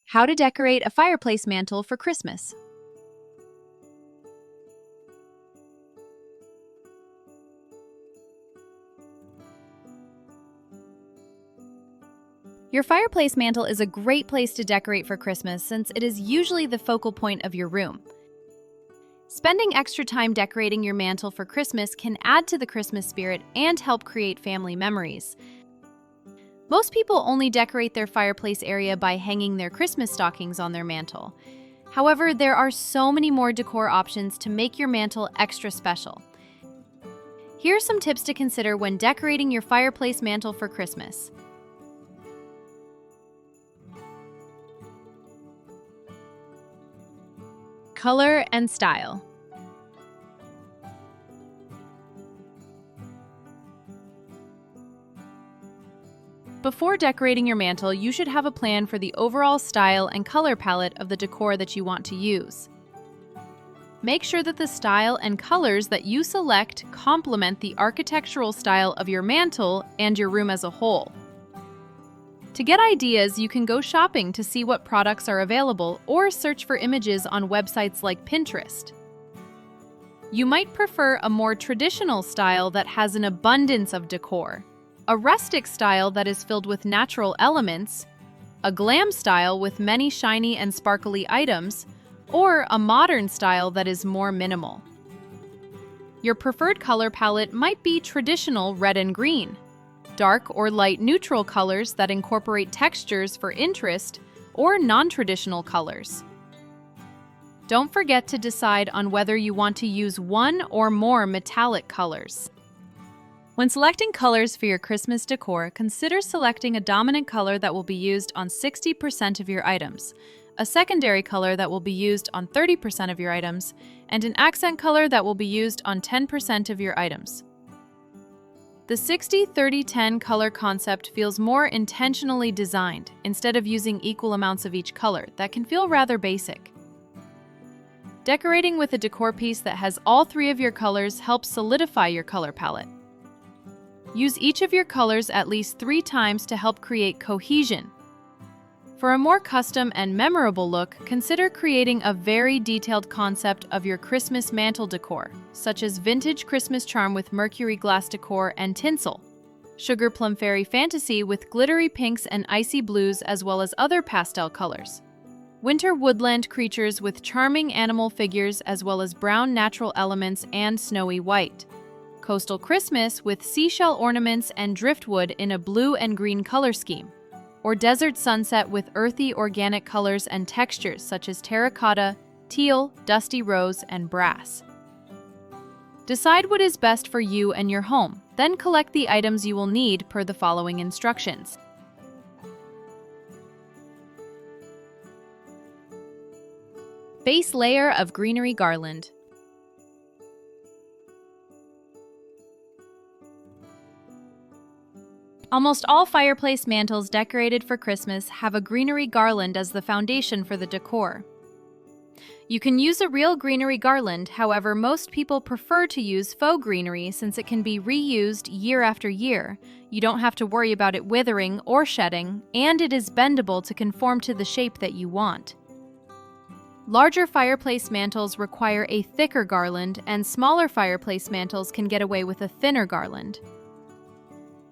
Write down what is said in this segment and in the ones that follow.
How to decorate a fireplace mantle for Christmas. Your fireplace mantle is a great place to decorate for Christmas since it is usually the focal point of your room. Spending extra time decorating your mantle for Christmas can add to the Christmas spirit and help create family memories. Most people only decorate their fireplace area by hanging their Christmas stockings on their mantle. However, there are so many more decor options to make your mantle extra special. Here are some tips to consider when decorating your fireplace mantle for Christmas. Color and style. Before decorating your mantle, you should have a plan for the overall style and color palette of the decor that you want to use. Make sure that the style and colors that you select complement the architectural style of your mantle and your room as a whole. To get ideas, you can go shopping to see what products are available or search for images on websites like Pinterest. You might prefer a more traditional style that has an abundance of decor, a rustic style that is filled with natural elements, a glam style with many shiny and sparkly items, or a modern style that is more minimal. Your preferred color palette might be traditional red and green, dark or light neutral colors that incorporate textures for interest, or non-traditional colors. Don't forget to decide on whether you want to use one or more metallic colors. When selecting colors for your Christmas decor, consider selecting a dominant color that will be used on 60% of your items, a secondary color that will be used on 30% of your items, and an accent color that will be used on 10% of your items. The 60-30-10 color concept feels more intentionally designed instead of using equal amounts of each color that can feel rather basic. Decorating with a decor piece that has all three of your colors helps solidify your color palette. Use each of your colors at least 3 times to help create cohesion. For a more custom and memorable look, consider creating a very detailed concept of your Christmas mantle decor, such as vintage Christmas charm with mercury glass decor and tinsel, sugar plum fairy fantasy with glittery pinks and icy blues as well as other pastel colors, winter woodland creatures with charming animal figures as well as brown natural elements and snowy white, coastal Christmas with seashell ornaments and driftwood in a blue and green color scheme, or desert sunset with earthy organic colors and textures such as terracotta, teal, dusty rose, and brass. Decide what is best for you and your home, then collect the items you will need per the following instructions. Base layer of greenery garland. Almost all fireplace mantles decorated for Christmas have a greenery garland as the foundation for the decor. You can use a real greenery garland, however, most people prefer to use faux greenery since it can be reused year after year. You don't have to worry about it withering or shedding, and it is bendable to conform to the shape that you want. Larger fireplace mantles require a thicker garland, and smaller fireplace mantles can get away with a thinner garland.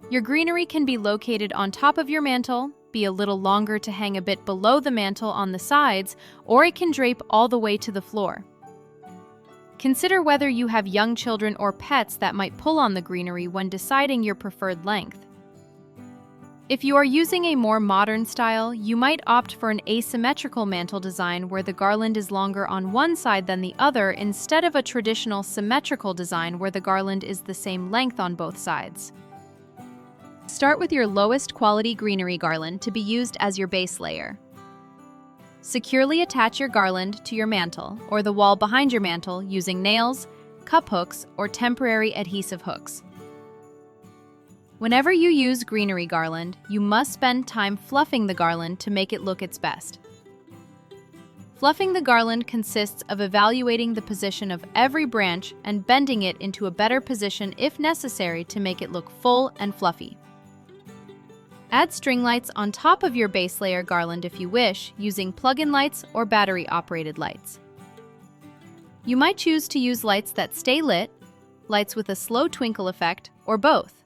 Your greenery can be located on top of your mantle, be a little longer to hang a bit below the mantle on the sides, or it can drape all the way to the floor. Consider whether you have young children or pets that might pull on the greenery when deciding your preferred length. If you are using a more modern style, you might opt for an asymmetrical mantle design where the garland is longer on one side than the other instead of a traditional symmetrical design where the garland is the same length on both sides. Start with your lowest quality greenery garland to be used as your base layer. Securely attach your garland to your mantle or the wall behind your mantle using nails, cup hooks, or temporary adhesive hooks. Whenever you use greenery garland, you must spend time fluffing the garland to make it look its best. Fluffing the garland consists of evaluating the position of every branch and bending it into a better position if necessary to make it look full and fluffy. Add string lights on top of your base layer garland if you wish, using plug-in lights or battery-operated lights. You might choose to use lights that stay lit, lights with a slow twinkle effect, or both.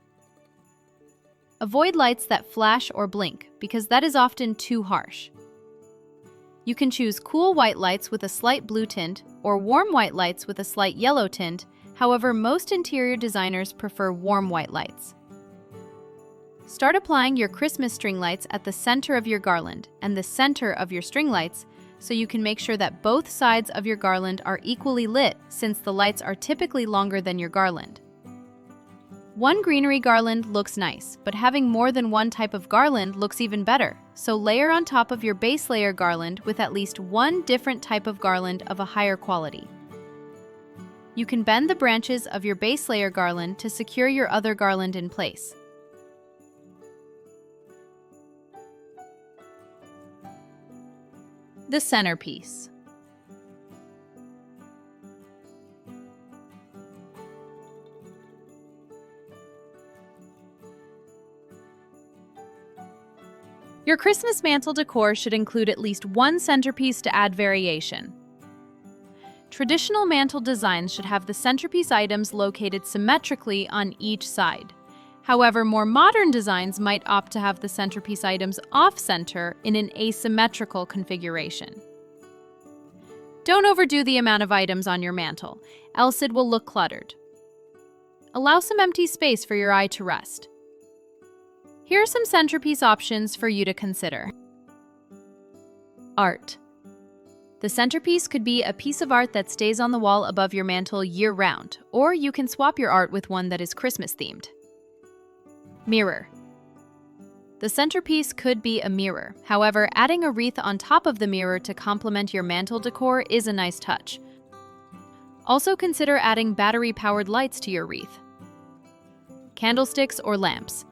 Avoid lights that flash or blink, because that is often too harsh. You can choose cool white lights with a slight blue tint or warm white lights with a slight yellow tint. However, most interior designers prefer warm white lights. Start applying your Christmas string lights at the center of your garland and the center of your string lights so you can make sure that both sides of your garland are equally lit, since the lights are typically longer than your garland. One greenery garland looks nice, but having more than one type of garland looks even better, so layer on top of your base layer garland with at least one different type of garland of a higher quality. You can bend the branches of your base layer garland to secure your other garland in place. The centerpiece. Your Christmas mantle decor should include at least one centerpiece to add variation. Traditional mantle designs should have the centerpiece items located symmetrically on each side. However, more modern designs might opt to have the centerpiece items off-center in an asymmetrical configuration. Don't overdo the amount of items on your mantle, else it will look cluttered. Allow some empty space for your eye to rest. Here are some centerpiece options for you to consider. Art. The centerpiece could be a piece of art that stays on the wall above your mantle year-round, or you can swap your art with one that is Christmas-themed. Mirror. The centerpiece could be a mirror. However, adding a wreath on top of the mirror to complement your mantle decor is a nice touch. Also consider adding battery-powered lights to your wreath. Candlesticks or lamps.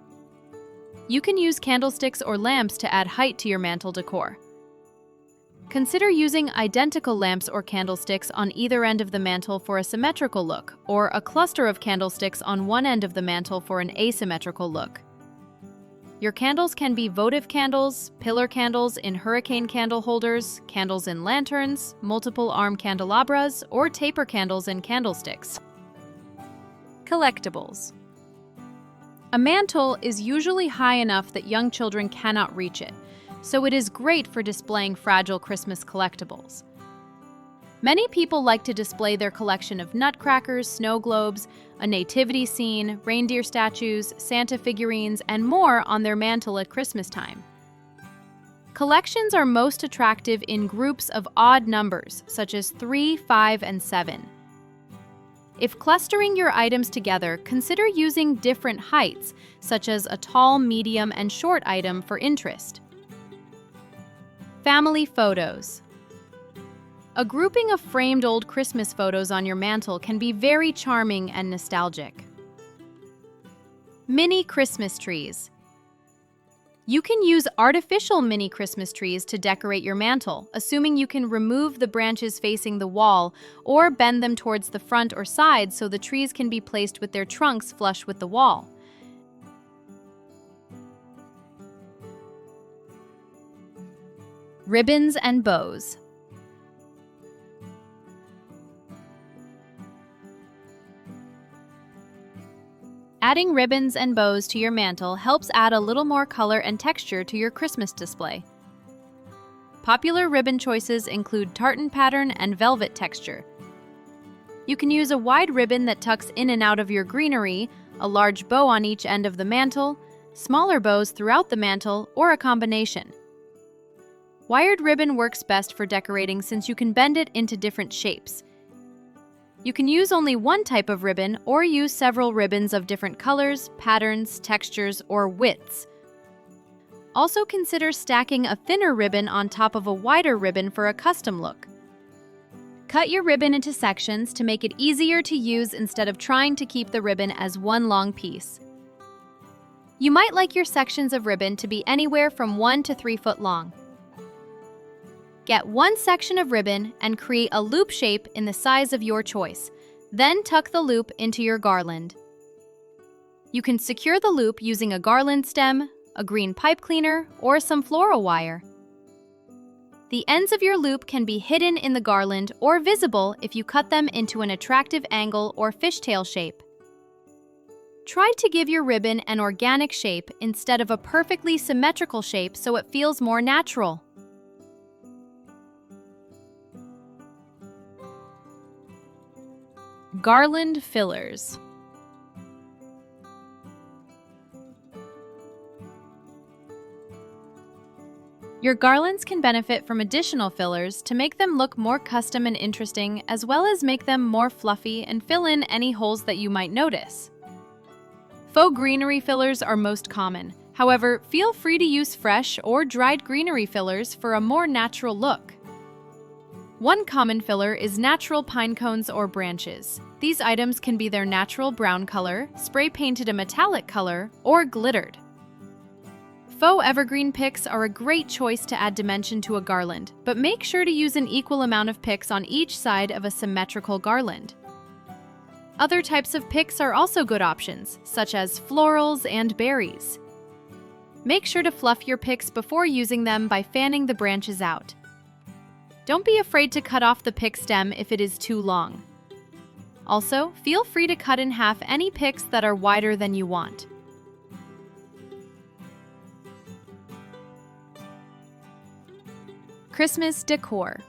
You can use candlesticks or lamps to add height to your mantle decor. Consider using identical lamps or candlesticks on either end of the mantle for a symmetrical look, or a cluster of candlesticks on one end of the mantle for an asymmetrical look. Your candles can be votive candles, pillar candles in hurricane candle holders, candles in lanterns, multiple arm candelabras, or taper candles in candlesticks. Collectibles. A mantle is usually high enough that young children cannot reach it, so it is great for displaying fragile Christmas collectibles. Many people like to display their collection of nutcrackers, snow globes, a nativity scene, reindeer statues, Santa figurines, and more on their mantle at Christmas time. Collections are most attractive in groups of odd numbers, such as 3, 5, and 7. If clustering your items together, consider using different heights, such as a tall, medium, and short item for interest. Family photos. A grouping of framed old Christmas photos on your mantle can be very charming and nostalgic. Mini Christmas trees. You can use artificial mini Christmas trees to decorate your mantle, assuming you can remove the branches facing the wall or bend them towards the front or side so the trees can be placed with their trunks flush with the wall. Ribbons and bows. Adding ribbons and bows to your mantle helps add a little more color and texture to your Christmas display. Popular ribbon choices include tartan pattern and velvet texture. You can use a wide ribbon that tucks in and out of your greenery, a large bow on each end of the mantle, smaller bows throughout the mantle, or a combination. Wired ribbon works best for decorating since you can bend it into different shapes. You can use only one type of ribbon or use several ribbons of different colors, patterns, textures, or widths. Also consider stacking a thinner ribbon on top of a wider ribbon for a custom look. Cut your ribbon into sections to make it easier to use instead of trying to keep the ribbon as one long piece. You might like your sections of ribbon to be anywhere from 1 to 3 foot long. Get one section of ribbon and create a loop shape in the size of your choice. Then tuck the loop into your garland. You can secure the loop using a garland stem, a green pipe cleaner, or some floral wire. The ends of your loop can be hidden in the garland or visible if you cut them into an attractive angle or fishtail shape. Try to give your ribbon an organic shape instead of a perfectly symmetrical shape so it feels more natural. Garland fillers. Your garlands can benefit from additional fillers to make them look more custom and interesting, as well as make them more fluffy and fill in any holes that you might notice. Faux greenery fillers are most common. However, feel free to use fresh or dried greenery fillers for a more natural look. One common filler is natural pine cones or branches. These items can be their natural brown color, spray painted a metallic color, or glittered. Faux evergreen picks are a great choice to add dimension to a garland, but make sure to use an equal amount of picks on each side of a symmetrical garland. Other types of picks are also good options, such as florals and berries. Make sure to fluff your picks before using them by fanning the branches out. Don't be afraid to cut off the pick stem if it is too long. Also, feel free to cut in half any picks that are wider than you want. Christmas decor.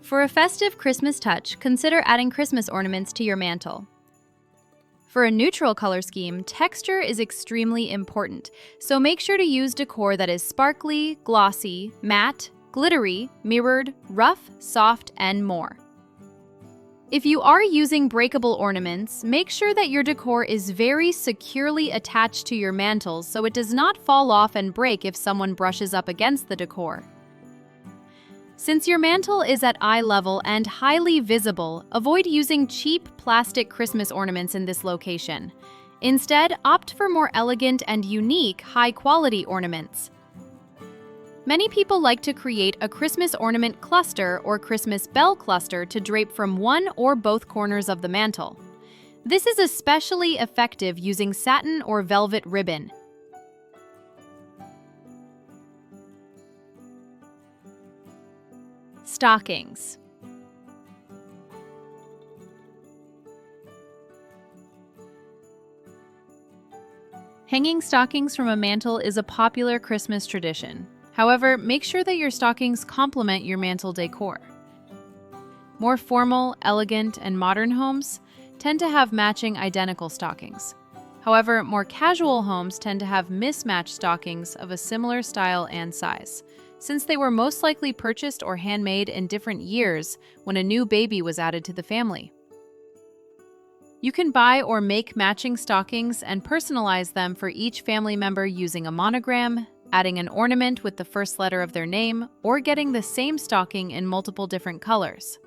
For a festive Christmas touch, consider adding Christmas ornaments to your mantel. For a neutral color scheme, texture is extremely important, so make sure to use decor that is sparkly, glossy, matte, glittery, mirrored, rough, soft, and more. If you are using breakable ornaments, make sure that your decor is very securely attached to your mantles so it does not fall off and break if someone brushes up against the decor. Since your mantle is at eye level and highly visible, avoid using cheap plastic Christmas ornaments in this location. Instead, opt for more elegant and unique, high-quality ornaments. Many people like to create a Christmas ornament cluster or Christmas bell cluster to drape from one or both corners of the mantle. This is especially effective using satin or velvet ribbon. Stockings. Hanging stockings from a mantle is a popular Christmas tradition. However, make sure that your stockings complement your mantle decor. More formal, elegant, and modern homes tend to have matching identical stockings. However, more casual homes tend to have mismatched stockings of a similar style and size, since they were most likely purchased or handmade in different years when a new baby was added to the family. You can buy or make matching stockings and personalize them for each family member using a monogram, adding an ornament with the first letter of their name, or getting the same stocking in multiple different colors.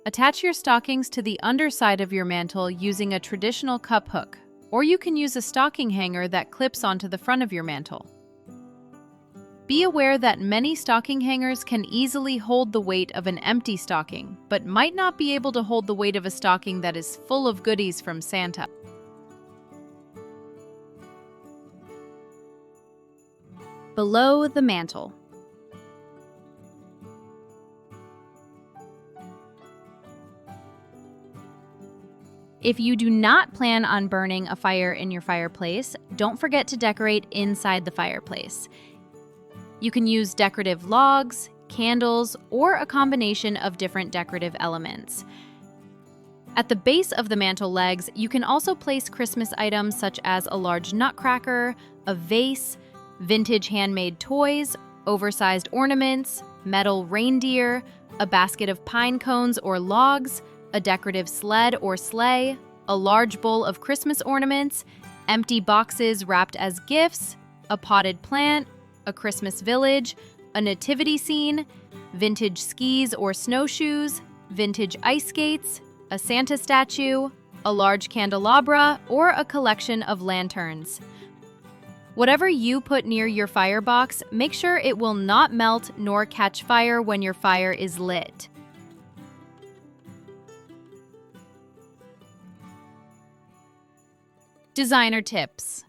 Attach your stockings to the underside of your mantle using a traditional cup hook, or you can use a stocking hanger that clips onto the front of your mantle. Be aware that many stocking hangers can easily hold the weight of an empty stocking, but might not be able to hold the weight of a stocking that is full of goodies from Santa. Below the mantle. If you do not plan on burning a fire in your fireplace, don't forget to decorate inside the fireplace. You can use decorative logs, candles, or a combination of different decorative elements. At the base of the mantle legs, you can also place Christmas items such as a large nutcracker, a vase, vintage handmade toys, oversized ornaments, metal reindeer, a basket of pine cones or logs, a decorative sled or sleigh, a large bowl of Christmas ornaments, empty boxes wrapped as gifts, a potted plant, a Christmas village, a nativity scene, vintage skis or snowshoes, vintage ice skates, a Santa statue, a large candelabra, or a collection of lanterns. Whatever you put near your firebox, make sure it will not melt nor catch fire when your fire is lit. Designer tips.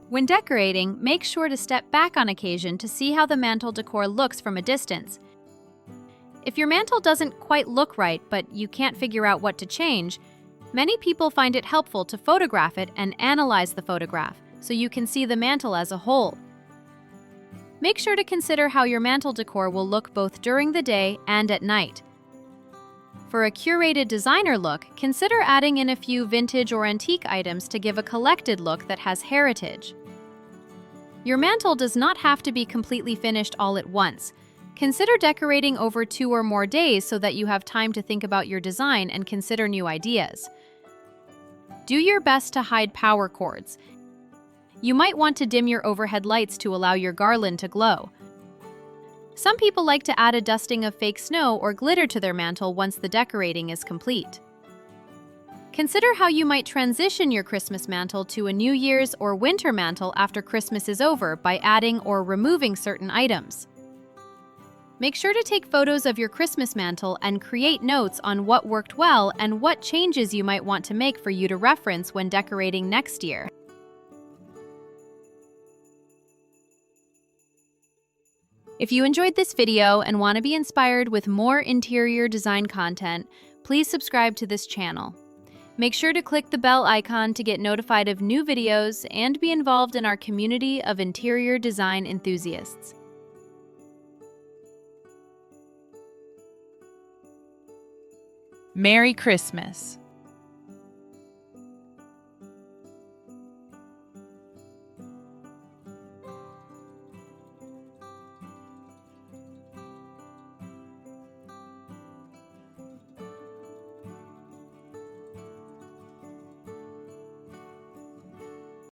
When decorating, make sure to step back on occasion to see how the mantel decor looks from a distance. If your mantel doesn't quite look right, but you can't figure out what to change, many people find it helpful to photograph it and analyze the photograph so you can see the mantel as a whole. Make sure to consider how your mantel decor will look both during the day and at night. For a curated designer look, consider adding in a few vintage or antique items to give a collected look that has heritage. Your mantel does not have to be completely finished all at once. Consider decorating over 2 or more days so that you have time to think about your design and consider new ideas. Do your best to hide power cords. You might want to dim your overhead lights to allow your garland to glow. Some people like to add a dusting of fake snow or glitter to their mantel once the decorating is complete. Consider how you might transition your Christmas mantel to a New Year's or winter mantel after Christmas is over by adding or removing certain items. Make sure to take photos of your Christmas mantel and create notes on what worked well and what changes you might want to make for you to reference when decorating next year. If you enjoyed this video and want to be inspired with more interior design content, please subscribe to this channel. Make sure to click the bell icon to get notified of new videos and be involved in our community of interior design enthusiasts. Merry Christmas!